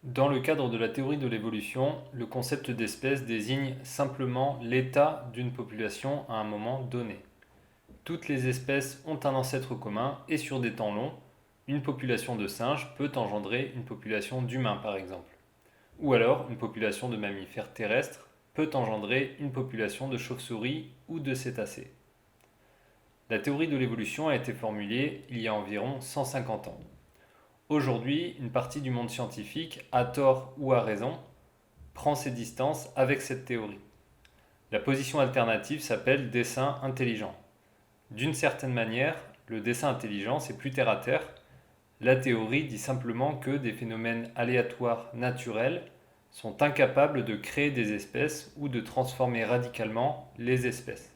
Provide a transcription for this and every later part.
Dans le cadre de la théorie de l'évolution, le concept d'espèce désigne simplement l'état d'une population à un moment donné. Toutes les espèces ont un ancêtre commun et sur des temps longs, une population de singes peut engendrer une population d'humains par exemple. Ou alors une population de mammifères terrestres peut engendrer une population de chauves-souris ou de cétacés. La théorie de l'évolution a été formulée il y a environ 150 ans. Aujourd'hui, une partie du monde scientifique, à tort ou à raison, prend ses distances avec cette théorie. La position alternative s'appelle dessin intelligent. D'une certaine manière, le dessin intelligent, c'est plus terre à terre. La théorie dit simplement que des phénomènes aléatoires naturels sont incapables de créer des espèces ou de transformer radicalement les espèces.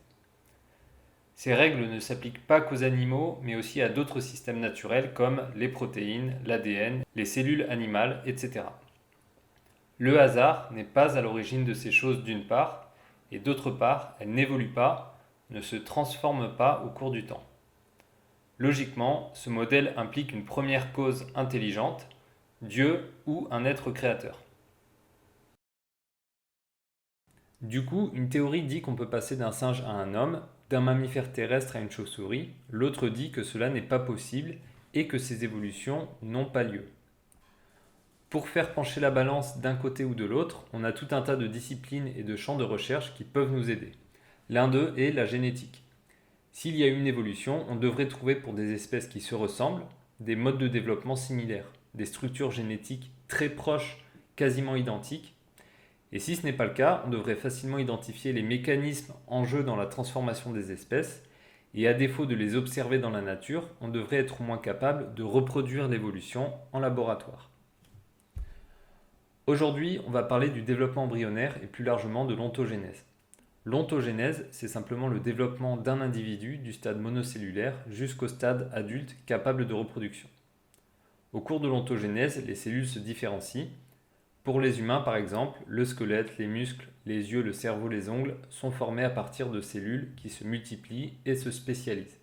Ces règles ne s'appliquent pas qu'aux animaux, mais aussi à d'autres systèmes naturels comme les protéines, l'ADN, les cellules animales, etc. Le hasard n'est pas à l'origine de ces choses d'une part, et d'autre part, elles n'évoluent pas, ne se transforment pas au cours du temps. Logiquement, ce modèle implique une première cause intelligente, Dieu ou un être créateur. Du coup, une théorie dit qu'on peut passer d'un singe à un homme, d'un mammifère terrestre à une chauve-souris, l'autre dit que cela n'est pas possible et que ces évolutions n'ont pas lieu. Pour faire pencher la balance d'un côté ou de l'autre, on a tout un tas de disciplines et de champs de recherche qui peuvent nous aider. L'un d'eux est la génétique. S'il y a une évolution, on devrait trouver pour des espèces qui se ressemblent des modes de développement similaires, des structures génétiques très proches, quasiment identiques. Et si ce n'est pas le cas, on devrait facilement identifier les mécanismes en jeu dans la transformation des espèces, et à défaut de les observer dans la nature, on devrait être au moins capable de reproduire l'évolution en laboratoire. Aujourd'hui, on va parler du développement embryonnaire et plus largement de l'ontogénèse. L'ontogénèse, c'est simplement le développement d'un individu du stade monocellulaire jusqu'au stade adulte capable de reproduction. Au cours de l'ontogénèse, les cellules se différencient. Pour les humains, par exemple, le squelette, les muscles, les yeux, le cerveau, les ongles sont formés à partir de cellules qui se multiplient et se spécialisent.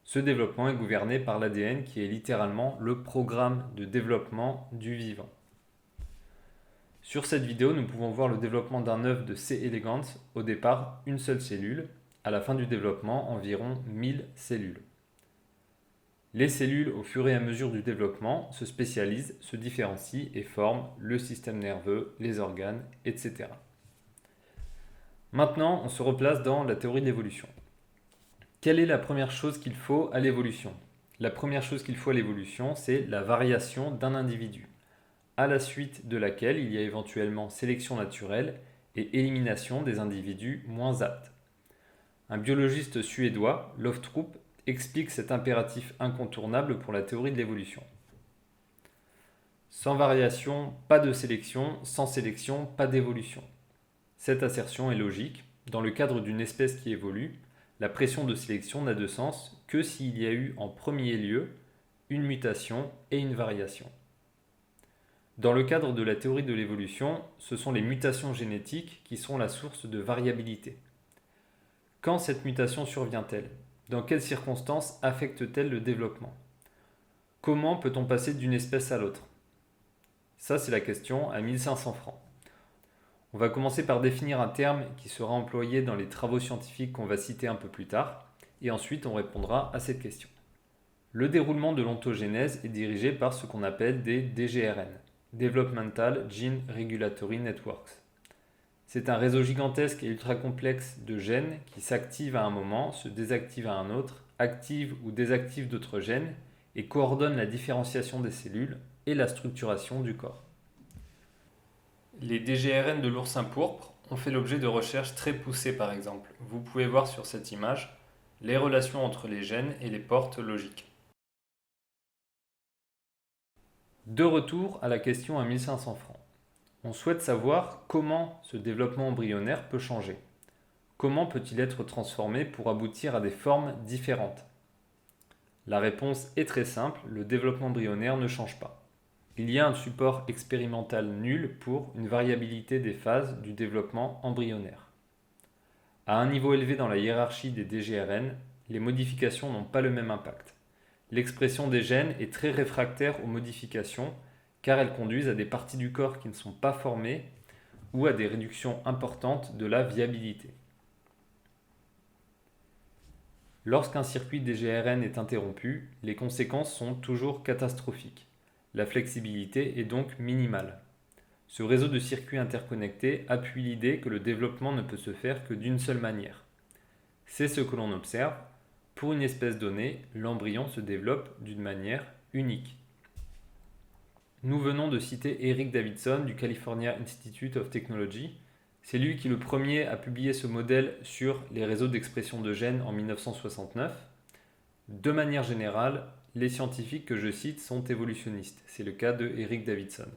Ce développement est gouverné par l'ADN qui est littéralement le programme de développement du vivant. Sur cette vidéo, nous pouvons voir le développement d'un œuf de C. elegans, au départ une seule cellule, à la fin du développement environ 1000 cellules. Les cellules, au fur et à mesure du développement, se spécialisent, se différencient et forment le système nerveux, les organes, etc. Maintenant, on se replace dans la théorie de l'évolution. Quelle est la première chose qu'il faut à l'évolution? La première chose qu'il faut à l'évolution, c'est la variation d'un individu, à la suite de laquelle il y a éventuellement sélection naturelle et élimination des individus moins aptes. Un biologiste suédois, Loftrup, explique cet impératif incontournable pour la théorie de l'évolution. Sans variation, pas de sélection, sans sélection, pas d'évolution. Cette assertion est logique. Dans le cadre d'une espèce qui évolue, la pression de sélection n'a de sens que s'il y a eu en premier lieu une mutation et une variation. Dans le cadre de la théorie de l'évolution, ce sont les mutations génétiques qui sont la source de variabilité. Quand cette mutation survient-elle? Dans quelles circonstances affecte-t-elle le développement? Comment peut-on passer d'une espèce à l'autre? Ça, c'est la question à 1500 francs. On va commencer par définir un terme qui sera employé dans les travaux scientifiques qu'on va citer un peu plus tard, et ensuite on répondra à cette question. Le déroulement de l'ontogénèse est dirigé par ce qu'on appelle des DGRN, Developmental Gene Regulatory Networks. C'est un réseau gigantesque et ultra complexe de gènes qui s'activent à un moment, se désactivent à un autre, activent ou désactivent d'autres gènes et coordonnent la différenciation des cellules et la structuration du corps. Les DGRN de l'oursin pourpre ont fait l'objet de recherches très poussées par exemple. Vous pouvez voir sur cette image les relations entre les gènes et les portes logiques. De retour à la question à 1500 francs. On souhaite savoir comment ce développement embryonnaire peut changer. Comment peut-il être transformé pour aboutir à des formes différentes? La réponse est très simple, le développement embryonnaire ne change pas. Il y a un support expérimental nul pour une variabilité des phases du développement embryonnaire. À un niveau élevé dans la hiérarchie des DGRN, les modifications n'ont pas le même impact. L'expression des gènes est très réfractaire aux modifications car elles conduisent à des parties du corps qui ne sont pas formées ou à des réductions importantes de la viabilité. Lorsqu'un circuit DGRN est interrompu, les conséquences sont toujours catastrophiques. La flexibilité est donc minimale. Ce réseau de circuits interconnectés appuie l'idée que le développement ne peut se faire que d'une seule manière. C'est ce que l'on observe. Pour une espèce donnée, l'embryon se développe d'une manière unique. Nous venons de citer Eric Davidson du California Institute of Technology. C'est lui qui le premier a publié ce modèle sur les réseaux d'expression de gènes en 1969. De manière générale, les scientifiques que je cite sont évolutionnistes. C'est le cas de Eric Davidson.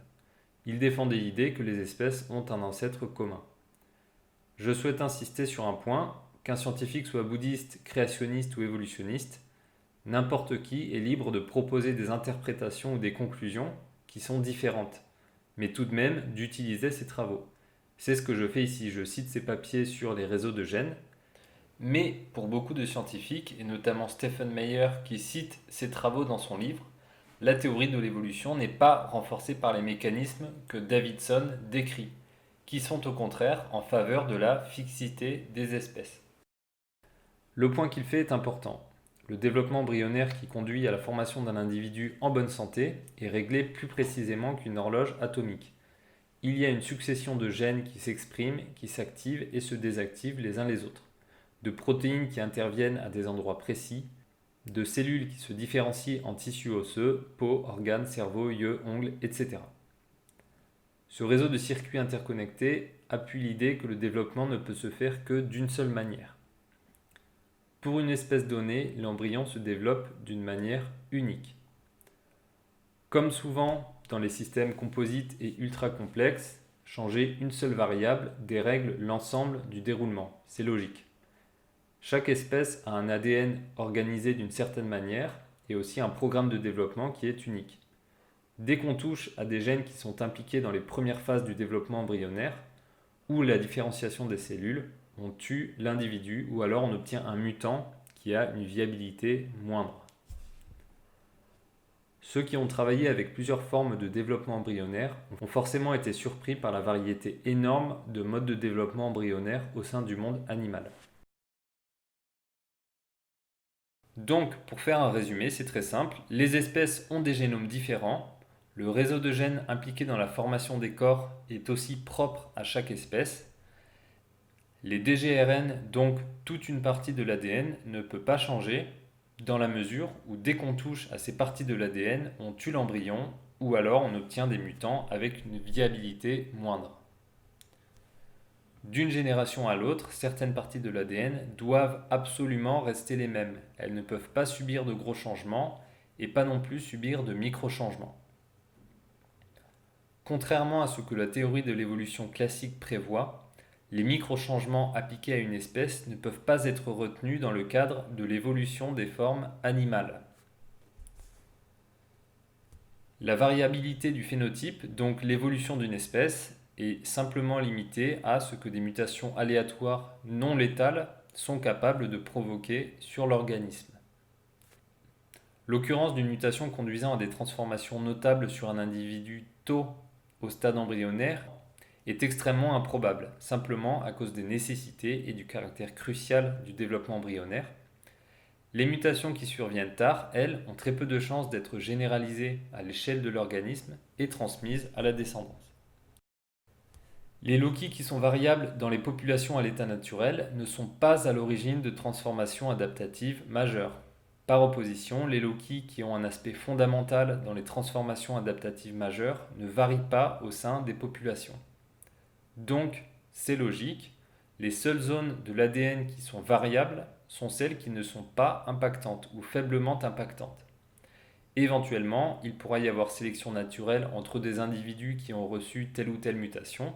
Il défendait l'idée que les espèces ont un ancêtre commun. Je souhaite insister sur un point, qu'un scientifique soit bouddhiste, créationniste ou évolutionniste, n'importe qui est libre de proposer des interprétations ou des conclusions qui sont différentes, mais tout de même d'utiliser ses travaux. C'est ce que je fais ici, je cite ces papiers sur les réseaux de gènes, mais pour beaucoup de scientifiques, et notamment Stephen Meyer qui cite ses travaux dans son livre, la théorie de l'évolution n'est pas renforcée par les mécanismes que Davidson décrit, qui sont au contraire en faveur de la fixité des espèces. Le point qu'il fait est important. Le développement embryonnaire qui conduit à la formation d'un individu en bonne santé est réglé plus précisément qu'une horloge atomique. Il y a une succession de gènes qui s'expriment, qui s'activent et se désactivent les uns les autres, de protéines qui interviennent à des endroits précis, de cellules qui se différencient en tissus osseux, peau, organes, cerveau, yeux, ongles, etc. Ce réseau de circuits interconnectés appuie l'idée que le développement ne peut se faire que d'une seule manière. Pour une espèce donnée, l'embryon se développe d'une manière unique. Comme souvent dans les systèmes composites et ultra complexes, changer une seule variable dérègle l'ensemble du déroulement. C'est logique. Chaque espèce a un ADN organisé d'une certaine manière et aussi un programme de développement qui est unique. Dès qu'on touche à des gènes qui sont impliqués dans les premières phases du développement embryonnaire ou la différenciation des cellules, on tue l'individu ou alors on obtient un mutant qui a une viabilité moindre. Ceux qui ont travaillé avec plusieurs formes de développement embryonnaire ont forcément été surpris par la variété énorme de modes de développement embryonnaire au sein du monde animal. Donc, pour faire un résumé, c'est très simple. Les espèces ont des génomes différents. Le réseau de gènes impliqué dans la formation des corps est aussi propre à chaque espèce. Les DGRN, donc toute une partie de l'ADN, ne peut pas changer dans la mesure où dès qu'on touche à ces parties de l'ADN, on tue l'embryon ou alors on obtient des mutants avec une viabilité moindre. D'une génération à l'autre, certaines parties de l'ADN doivent absolument rester les mêmes. Elles ne peuvent pas subir de gros changements et pas non plus subir de micro-changements. Contrairement à ce que la théorie de l'évolution classique prévoit, les micro-changements appliqués à une espèce ne peuvent pas être retenus dans le cadre de l'évolution des formes animales. La variabilité du phénotype, donc l'évolution d'une espèce, est simplement limitée à ce que des mutations aléatoires non létales sont capables de provoquer sur l'organisme. L'occurrence d'une mutation conduisant à des transformations notables sur un individu tôt au stade embryonnaire est extrêmement improbable, simplement à cause des nécessités et du caractère crucial du développement embryonnaire. Les mutations qui surviennent tard, elles, ont très peu de chances d'être généralisées à l'échelle de l'organisme et transmises à la descendance. Les loci qui sont variables dans les populations à l'état naturel ne sont pas à l'origine de transformations adaptatives majeures. Par opposition, les loci qui ont un aspect fondamental dans les transformations adaptatives majeures ne varient pas au sein des populations. Donc, c'est logique, les seules zones de l'ADN qui sont variables sont celles qui ne sont pas impactantes ou faiblement impactantes. Éventuellement, il pourra y avoir sélection naturelle entre des individus qui ont reçu telle ou telle mutation.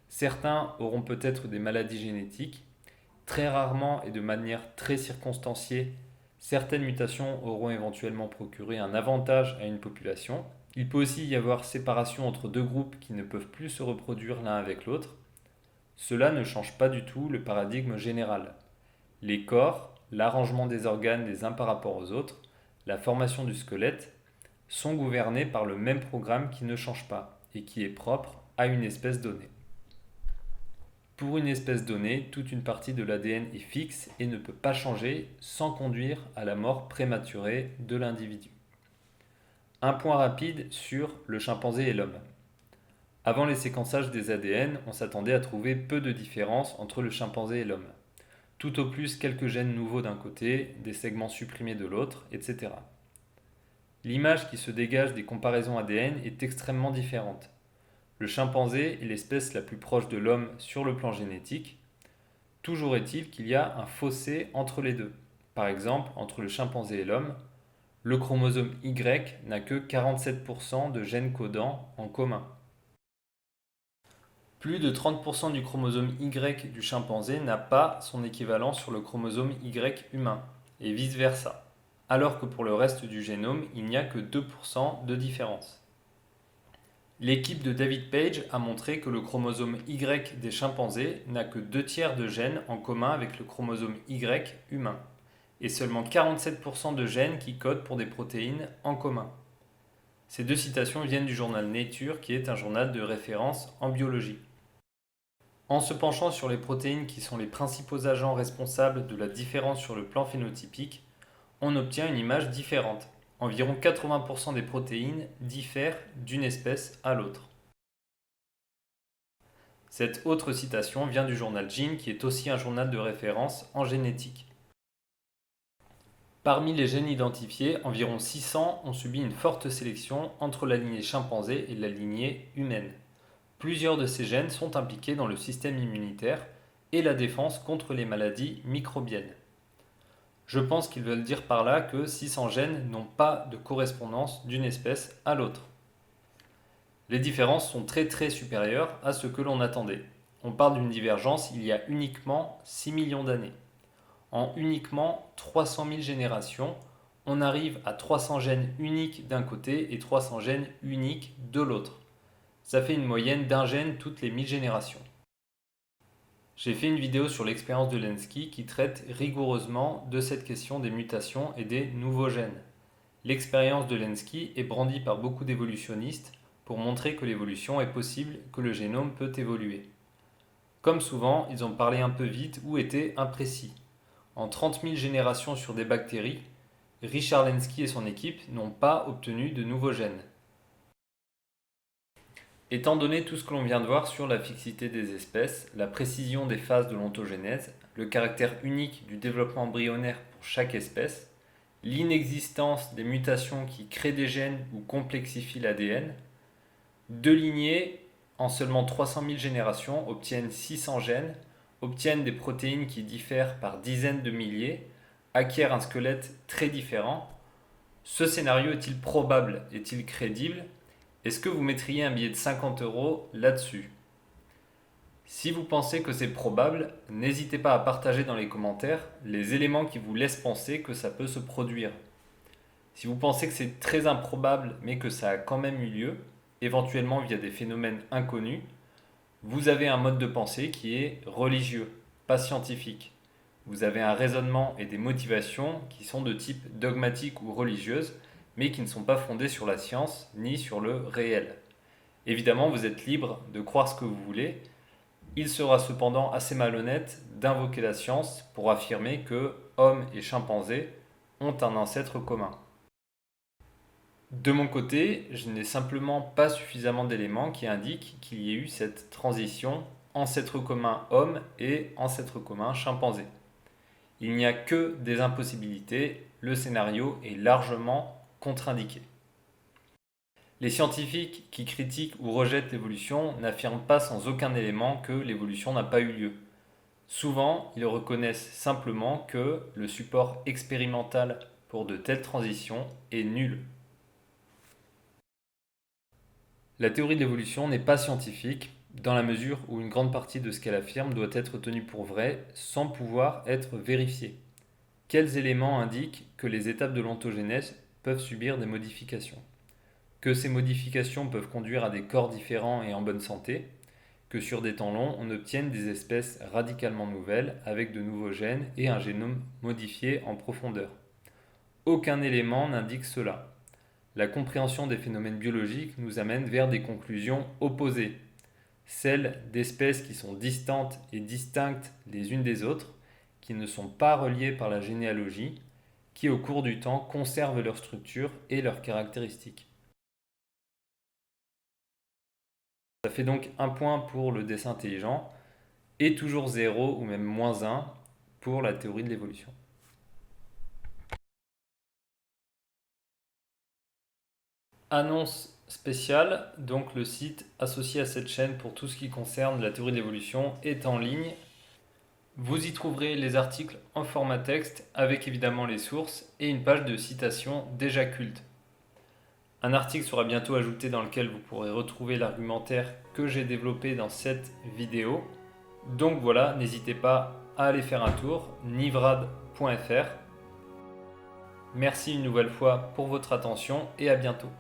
Certains auront peut-être des maladies génétiques. Très rarement et de manière très circonstanciée, certaines mutations auront éventuellement procuré un avantage à une population. Il peut aussi y avoir séparation entre deux groupes qui ne peuvent plus se reproduire l'un avec l'autre. Cela ne change pas du tout le paradigme général. Les corps, l'arrangement des organes les uns par rapport aux autres, la formation du squelette sont gouvernés par le même programme qui ne change pas et qui est propre à une espèce donnée. Pour une espèce donnée, toute une partie de l'ADN est fixe et ne peut pas changer sans conduire à la mort prématurée de l'individu. Un point rapide sur le chimpanzé et l'homme. Avant les séquençages des ADN, on s'attendait à trouver peu de différence entre le chimpanzé et l'homme. Tout au plus quelques gènes nouveaux d'un côté, des segments supprimés de l'autre, etc. L'image qui se dégage des comparaisons ADN est extrêmement différente. Le chimpanzé est l'espèce la plus proche de l'homme sur le plan génétique. Toujours est-il qu'il y a un fossé entre les deux. Par exemple, entre le chimpanzé et l'homme, le chromosome Y n'a que 47% de gènes codants en commun. Plus de 30% du chromosome Y du chimpanzé n'a pas son équivalent sur le chromosome Y humain, et vice-versa, alors que pour le reste du génome, il n'y a que 2% de différence. L'équipe de David Page a montré que le chromosome Y des chimpanzés n'a que 2/3 de gènes en commun avec le chromosome Y humain, et seulement 47% de gènes qui codent pour des protéines en commun. Ces deux citations viennent du journal Nature, qui est un journal de référence en biologie. En se penchant sur les protéines qui sont les principaux agents responsables de la différence sur le plan phénotypique, on obtient une image différente. Environ 80% des protéines diffèrent d'une espèce à l'autre. Cette autre citation vient du journal Gene, qui est aussi un journal de référence en génétique. Parmi les gènes identifiés, environ 600 ont subi une forte sélection entre la lignée chimpanzé et la lignée humaine. Plusieurs de ces gènes sont impliqués dans le système immunitaire et la défense contre les maladies microbiennes. Je pense qu'ils veulent dire par là que 600 gènes n'ont pas de correspondance d'une espèce à l'autre. Les différences sont très supérieures à ce que l'on attendait. On parle d'une divergence il y a uniquement 6 millions d'années. En uniquement 300 000 générations, on arrive à 300 gènes uniques d'un côté et 300 gènes uniques de l'autre. Ça fait une moyenne d'un gène toutes les 1000 générations. J'ai fait une vidéo sur l'expérience de Lenski qui traite rigoureusement de cette question des mutations et des nouveaux gènes. L'expérience de Lenski est brandie par beaucoup d'évolutionnistes pour montrer que l'évolution est possible, que le génome peut évoluer. Comme souvent, ils ont parlé un peu vite ou étaient imprécis. En 30 000 générations sur des bactéries, Richard Lenski et son équipe n'ont pas obtenu de nouveaux gènes. Étant donné tout ce que l'on vient de voir sur la fixité des espèces, la précision des phases de l'ontogénèse, le caractère unique du développement embryonnaire pour chaque espèce, l'inexistence des mutations qui créent des gènes ou complexifient l'ADN, deux lignées en seulement 300 000 générations obtiennent 600 gènes, obtiennent des protéines qui diffèrent par dizaines de milliers, acquièrent un squelette très différent. Ce scénario est-il probable? Est-il crédible? Est-ce que vous mettriez un billet de 50 € là-dessus? Si vous pensez que c'est probable, n'hésitez pas à partager dans les commentaires les éléments qui vous laissent penser que ça peut se produire. Si vous pensez que c'est très improbable mais que ça a quand même eu lieu, éventuellement via des phénomènes inconnus, vous avez un mode de pensée qui est religieux, pas scientifique. Vous avez un raisonnement et des motivations qui sont de type dogmatique ou religieuse, mais qui ne sont pas fondées sur la science ni sur le réel. Évidemment, vous êtes libre de croire ce que vous voulez. Il sera cependant assez malhonnête d'invoquer la science pour affirmer que hommes et chimpanzés ont un ancêtre commun. De mon côté, je n'ai simplement pas suffisamment d'éléments qui indiquent qu'il y ait eu cette transition ancêtre commun homme et ancêtre commun chimpanzé. Il n'y a que des impossibilités, le scénario est largement contre-indiqué. Les scientifiques qui critiquent ou rejettent l'évolution n'affirment pas sans aucun élément que l'évolution n'a pas eu lieu. Souvent, ils reconnaissent simplement que le support expérimental pour de telles transitions est nul. La théorie de l'évolution n'est pas scientifique dans la mesure où une grande partie de ce qu'elle affirme doit être tenue pour vrai sans pouvoir être vérifiée. Quels éléments indiquent que les étapes de l'ontogénèse peuvent subir des modifications? Que ces modifications peuvent conduire à des corps différents et en bonne santé? Que sur des temps longs, on obtienne des espèces radicalement nouvelles avec de nouveaux gènes et un génome modifié en profondeur? Aucun élément n'indique cela. La compréhension des phénomènes biologiques nous amène vers des conclusions opposées, celles d'espèces qui sont distantes et distinctes les unes des autres, qui ne sont pas reliées par la généalogie, qui au cours du temps conservent leur structure et leurs caractéristiques. Ça fait donc un point pour le dessin intelligent et toujours 0 ou même -1 pour la théorie de l'évolution. Annonce spéciale, donc le site associé à cette chaîne pour tout ce qui concerne la théorie de l'évolution est en ligne. Vous y trouverez les articles en format texte avec évidemment les sources et une page de citation déjà culte. Un article sera bientôt ajouté dans lequel vous pourrez retrouver l'argumentaire que j'ai développé dans cette vidéo. Donc voilà, n'hésitez pas à aller faire un tour, nivrad.fr. Merci une nouvelle fois pour votre attention et à bientôt.